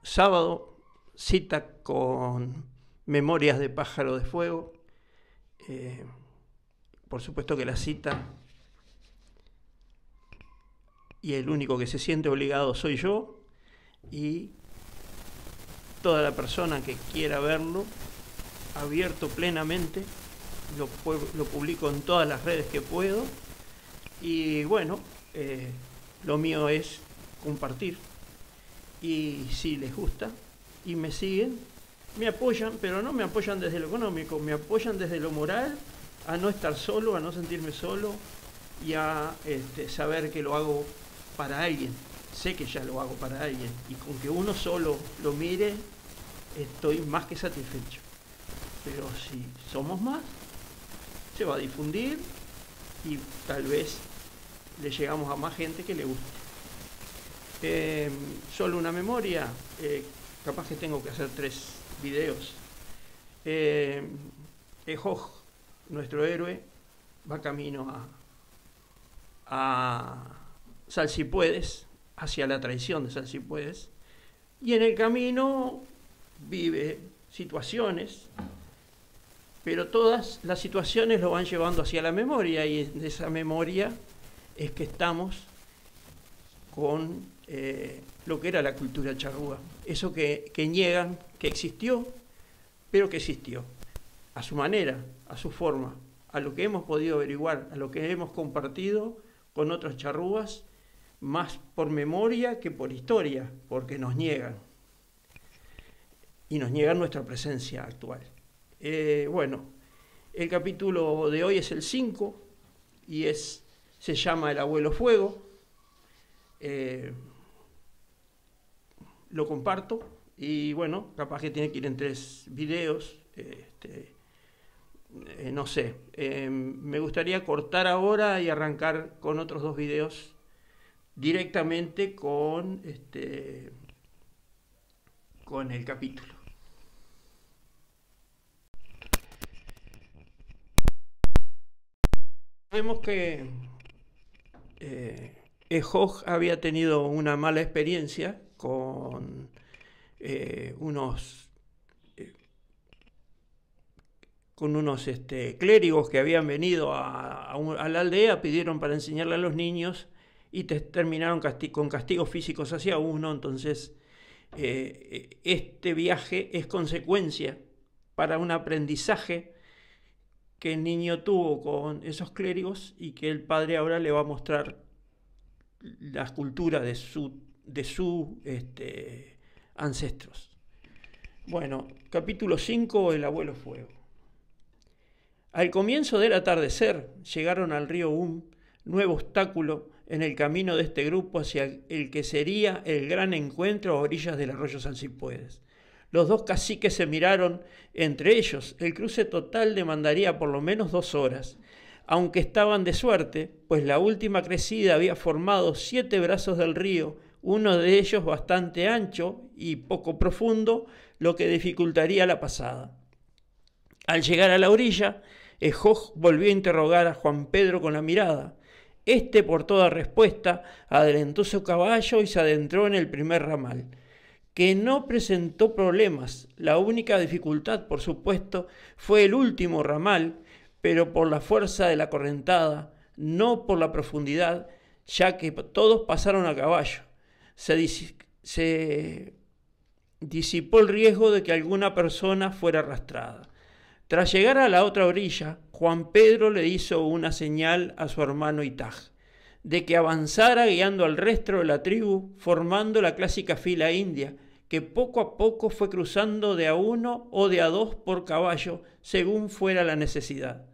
Sábado, cita con Memorias de Pájaro de Fuego. Por supuesto que la cita, y el único que se siente obligado soy yo, y toda la persona que quiera verlo, abierto plenamente, lo publico en todas las redes que puedo. Y bueno, lo mío es compartir, y si les gusta y me siguen, me apoyan, pero no me apoyan desde lo económico, me apoyan desde lo moral, a no estar solo, a no sentirme solo, y a saber que lo hago para alguien. Sé que ya lo hago para alguien, y con que uno solo lo mire estoy más que satisfecho. Pero si somos más, se va a difundir y tal vez le llegamos a más gente que le guste. Solo una memoria, capaz que tengo que hacer 3 videos. Ejoj, nuestro héroe, va camino a Salsipuedes, hacia la traición de Salsipuedes, y en el camino vive situaciones, pero todas las situaciones lo van llevando hacia la memoria, y de esa memoria es que estamos con lo que era la cultura charrúa, eso que niegan que existió, pero que existió, a su manera, a su forma, a lo que hemos podido averiguar, a lo que hemos compartido con otros charrúas, más por memoria que por historia, porque nos niegan, y nos niegan nuestra presencia actual. Bueno, el capítulo de hoy es el 5, y se llama El Abuelo Fuego. Lo comparto, y bueno, capaz que tiene que ir en 3 videos, no sé. Me gustaría cortar ahora y arrancar con otros 2 videos directamente con el capítulo. Vemos que Ejoj había tenido una mala experiencia con unos clérigos que habían venido a la aldea, pidieron para enseñarle a los niños y terminaron con castigos físicos hacia uno. Entonces este viaje es consecuencia para un aprendizaje que el niño tuvo con esos clérigos, y que el padre ahora le va a mostrar la cultura de sus ancestros. Bueno, capítulo 5, El Abuelo Fuego. Al comienzo del atardecer llegaron al río nuevo obstáculo en el camino de este grupo hacia el que sería el gran encuentro a orillas del arroyo Salsipuedes. Los 2 caciques se miraron entre ellos. El cruce total demandaría por lo menos 2 horas, aunque estaban de suerte, pues la última crecida había formado 7 brazos del río, uno de ellos bastante ancho y poco profundo, lo que dificultaría la pasada. Al llegar a la orilla, Ejoj volvió a interrogar a Juan Pedro con la mirada. Este, por toda respuesta, adelantó su caballo y se adentró en el primer ramal, que no presentó problemas. La única dificultad, por supuesto, fue el último ramal, pero por la fuerza de la correntada, no por la profundidad, ya que todos pasaron a caballo. Se disipó el riesgo de que alguna persona fuera arrastrada. Tras llegar a la otra orilla, Juan Pedro le hizo una señal a su hermano Itaj, de que avanzara guiando al resto de la tribu, formando la clásica fila india, que poco a poco fue cruzando de a 1 o de a 2 por caballo, según fuera la necesidad.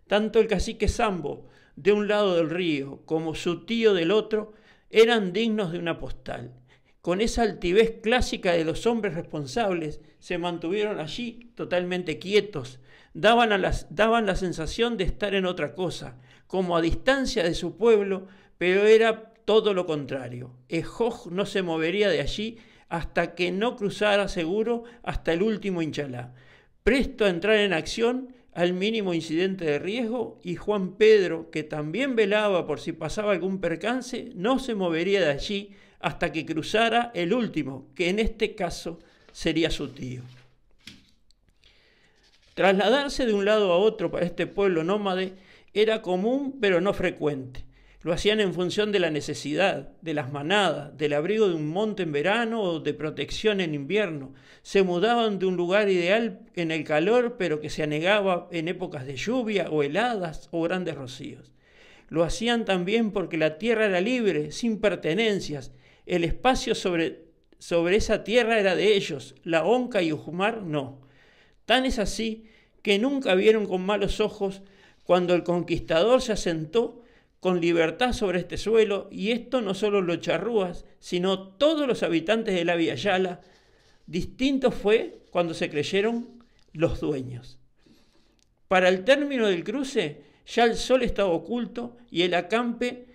Tanto el cacique Sambo, de un lado del río, como su tío del otro, eran dignos de una postal. Con esa altivez clásica de los hombres responsables, se mantuvieron allí totalmente quietos, daban la sensación de estar en otra cosa, como a distancia de su pueblo, pero era todo lo contrario. Ejoj no se movería de allí hasta que no cruzara seguro hasta el último Inchalá, presto a entrar en acción al mínimo incidente de riesgo, y Juan Pedro, que también velaba por si pasaba algún percance, no se movería de allí hasta que cruzara el último, que en este caso sería su tío. Trasladarse de un lado a otro para este pueblo nómade era común pero no frecuente. Lo hacían en función de la necesidad, de las manadas, del abrigo de un monte en verano o de protección en invierno. Se mudaban de un lugar ideal en el calor, pero que se anegaba en épocas de lluvia o heladas o grandes rocíos. Lo hacían también porque la tierra era libre, sin pertenencias. El espacio sobre esa tierra era de ellos, la Onca y Ujumar no. Tan es así que nunca vieron con malos ojos cuando el conquistador se asentó con libertad sobre este suelo, y esto no solo los charrúas, sino todos los habitantes de la Villa Yala. Distinto fue cuando se creyeron los dueños. Para el término del cruce, ya el sol estaba oculto y el acampe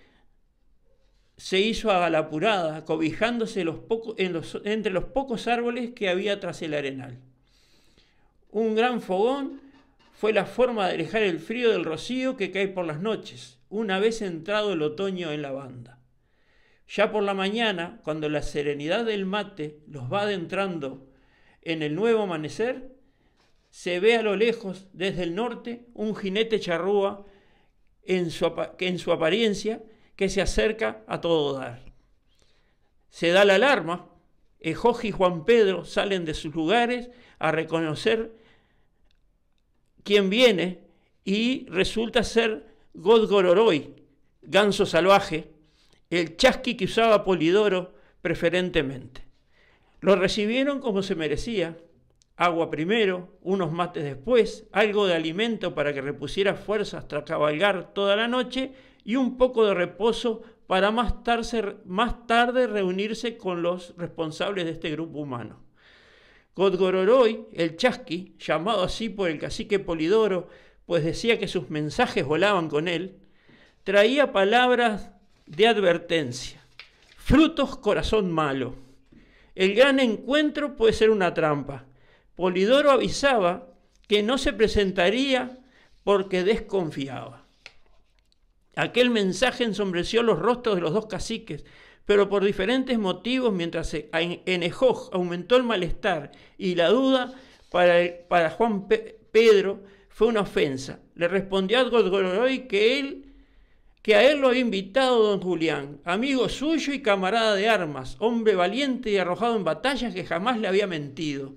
se hizo a la apurada, cobijándose entre los pocos árboles que había tras el arenal. Un gran fogón fue la forma de alejar el frío del rocío que cae por las noches, una vez entrado el otoño en la banda. Ya por la mañana, cuando la serenidad del mate los va adentrando en el nuevo amanecer, se ve a lo lejos, desde el norte, un jinete charrúa en su apariencia, que se acerca a todo dar. Se da la alarma, Ejoji y Juan Pedro salen de sus lugares a reconocer quién viene, y resulta ser Godgororoy, ganso salvaje, el chasqui que usaba Polidoro preferentemente. Lo recibieron como se merecía: agua primero, unos mates después, algo de alimento para que repusiera fuerzas tras cabalgar toda la noche, y un poco de reposo para más tarde reunirse con los responsables de este grupo humano. Godgororoy, el chasqui, llamado así por el cacique Polidoro, pues decía que sus mensajes volaban con él, traía palabras de advertencia. Frutos, corazón malo. El gran encuentro puede ser una trampa. Polidoro avisaba que no se presentaría porque desconfiaba. Aquel mensaje ensombreció los rostros de los dos caciques, pero por diferentes motivos, mientras en Ejoj aumentó el malestar y la duda, para Juan Pedro fue una ofensa. Le respondió a Godgororoy que a él lo había invitado don Julián, amigo suyo y camarada de armas, hombre valiente y arrojado en batallas, que jamás le había mentido.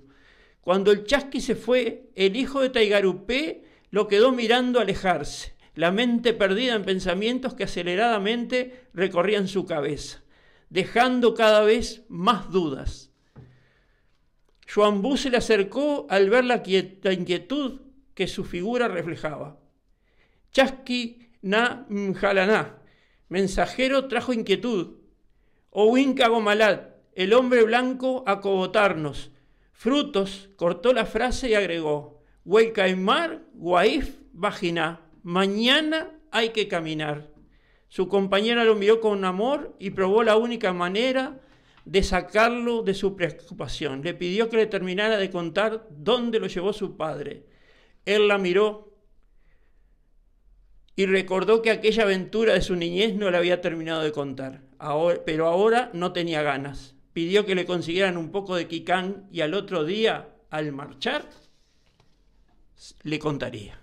Cuando el chasqui se fue, el hijo de Taigarupé lo quedó mirando alejarse, la mente perdida en pensamientos que aceleradamente recorrían su cabeza, dejando cada vez más dudas. Xuambú se le acercó al ver la inquietud que su figura reflejaba. Chasqui na mjalaná, mensajero trajo inquietud. Owinca Gomalat, el hombre blanco a cogotarnos. Frutos, cortó la frase y agregó: Huaycaimar, Guaif, Vaginá, mañana hay que caminar. Su compañera lo miró con amor y probó la única manera de sacarlo de su preocupación. Le pidió que le terminara de contar dónde lo llevó su padre. Él la miró y recordó que aquella aventura de su niñez no la había terminado de contar, pero ahora no tenía ganas. Pidió que le consiguieran un poco de quicán y al otro día, al marchar, le contaría.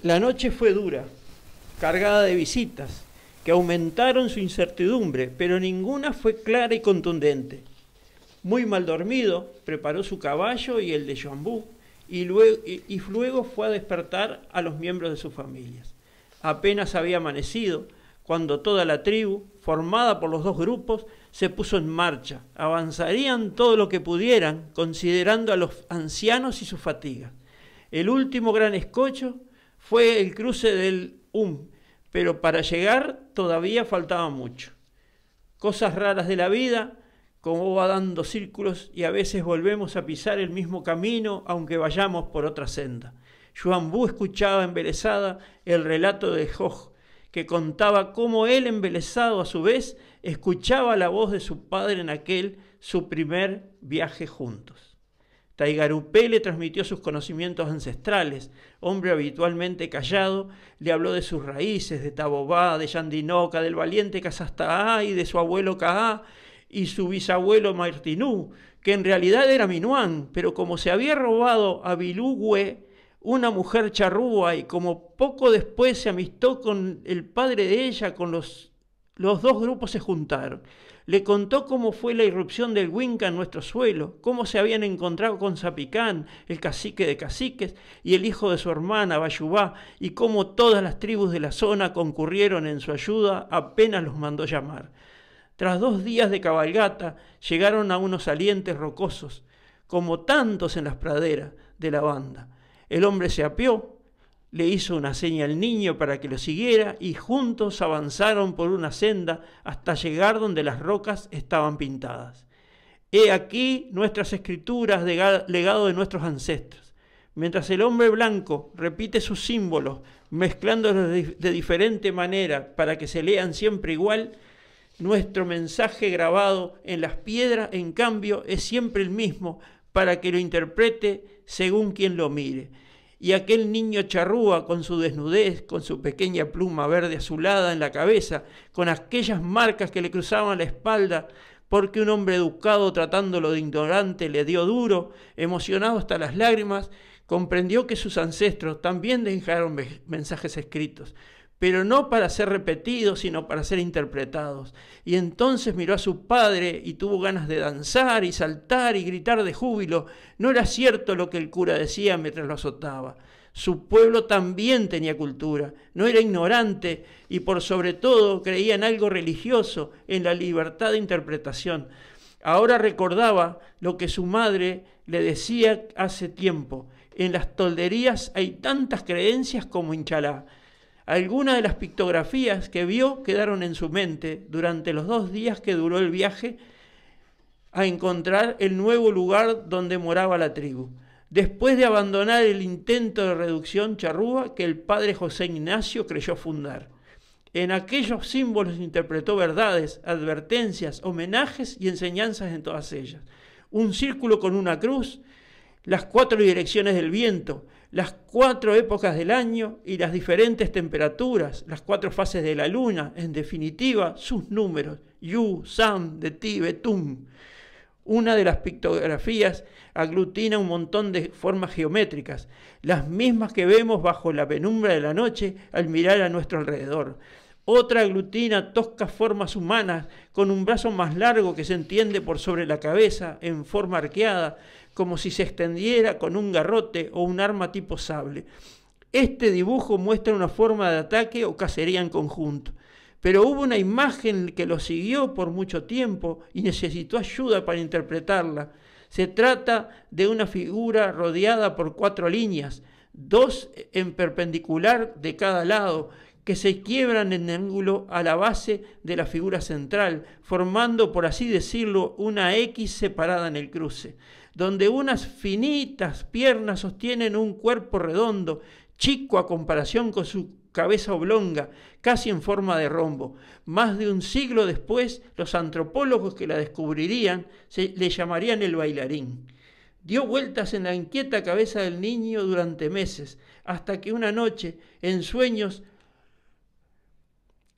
La noche fue dura, cargada de visitas, que aumentaron su incertidumbre, pero ninguna fue clara y contundente. Muy mal dormido, preparó su caballo y el de Xuambú, y luego fue a despertar a los miembros de sus familias. Apenas había amanecido cuando toda la tribu, formada por los dos grupos, se puso en marcha. Avanzarían todo lo que pudieran, considerando a los ancianos y sus fatigas. El último gran escollo fue el cruce del pero para llegar todavía faltaba mucho. Cosas raras de la vida, como va dando círculos y a veces volvemos a pisar el mismo camino aunque vayamos por otra senda. Xuambú escuchaba embelesada el relato de Ejoj, que contaba cómo él, embelesado a su vez, escuchaba la voz de su padre en aquel su primer viaje juntos. Taigarupé le transmitió sus conocimientos ancestrales. Hombre habitualmente callado, le habló de sus raíces, de Tabobá, de Yandinoca, del valiente Casastaá y de su abuelo Caá y su bisabuelo Martinú, que en realidad era Minuán, pero como se había robado a Bilugüe, una mujer charrúa, y como poco después se amistó con el padre de ella, con los dos grupos se juntaron. Le contó cómo fue la irrupción del Huinca en nuestro suelo, cómo se habían encontrado con Zapicán, el cacique de caciques, y el hijo de su hermana, Bayubá, y cómo todas las tribus de la zona concurrieron en su ayuda apenas los mandó llamar. Tras 2 días de cabalgata, llegaron a unos salientes rocosos, como tantos en las praderas de la banda. El hombre se apeó, le hizo una seña al niño para que lo siguiera y juntos avanzaron por una senda hasta llegar donde las rocas estaban pintadas. He aquí nuestras escrituras, legado de nuestros ancestros. Mientras el hombre blanco repite sus símbolos, mezclándolos de diferente manera para que se lean siempre igual, nuestro mensaje grabado en las piedras, en cambio, es siempre el mismo para que lo interprete según quien lo mire. Y aquel niño charrúa con su desnudez, con su pequeña pluma verde azulada en la cabeza, con aquellas marcas que le cruzaban la espalda, porque un hombre educado tratándolo de ignorante le dio duro, emocionado hasta las lágrimas, comprendió que sus ancestros también dejaron mensajes escritos, pero no para ser repetidos, sino para ser interpretados. Y entonces miró a su padre y tuvo ganas de danzar y saltar y gritar de júbilo. No era cierto lo que el cura decía mientras lo azotaba. Su pueblo también tenía cultura, no era ignorante y por sobre todo creía en algo religioso, en la libertad de interpretación. Ahora recordaba lo que su madre le decía hace tiempo. En las tolderías hay tantas creencias como Inchalá. Algunas de las pictografías que vio quedaron en su mente durante los 2 días que duró el viaje a encontrar el nuevo lugar donde moraba la tribu. Después de abandonar el intento de reducción charrúa que el padre José Ignacio creyó fundar. En aquellos símbolos interpretó verdades, advertencias, homenajes y enseñanzas en todas ellas. Un círculo con una cruz, las 4 direcciones del viento, las 4 épocas del año y las diferentes temperaturas, las 4 fases de la luna, en definitiva, sus números, Yu, Sam, de Ti, Betum. Una de las pictografías aglutina un montón de formas geométricas, las mismas que vemos bajo la penumbra de la noche al mirar a nuestro alrededor. Otra aglutina toscas formas humanas con un brazo más largo que se entiende por sobre la cabeza en forma arqueada, como si se extendiera con un garrote o un arma tipo sable. Este dibujo muestra una forma de ataque o cacería en conjunto, pero hubo una imagen que lo siguió por mucho tiempo y necesitó ayuda para interpretarla. Se trata de una figura rodeada por 4 líneas, 2 en perpendicular de cada lado, que se quiebran en ángulo a la base de la figura central, formando, por así decirlo, una X separada en el cruce, donde unas finitas piernas sostienen un cuerpo redondo, chico a comparación con su cabeza oblonga, casi en forma de rombo. Más de un siglo después, los antropólogos que la descubrirían le llamarían el bailarín. Dio vueltas en la inquieta cabeza del niño durante meses, hasta que una noche, en sueños,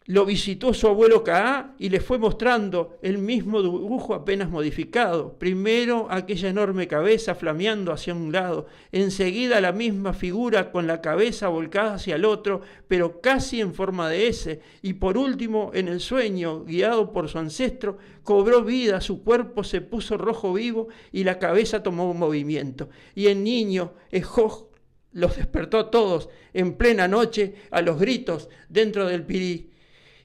lo visitó su abuelo Caá y le fue mostrando el mismo dibujo apenas modificado. Primero aquella enorme cabeza flameando hacia un lado, enseguida la misma figura con la cabeza volcada hacia el otro, pero casi en forma de S, y por último, en el sueño, guiado por su ancestro, cobró vida, su cuerpo se puso rojo vivo y la cabeza tomó movimiento. Y el niño, Ejoj, los despertó a todos en plena noche a los gritos dentro del pirí.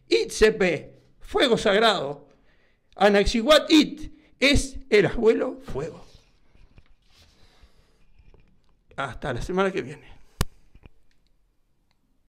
Itzepe, fuego sagrado. Anaxihuat It es el abuelo fuego. Hasta la semana que viene.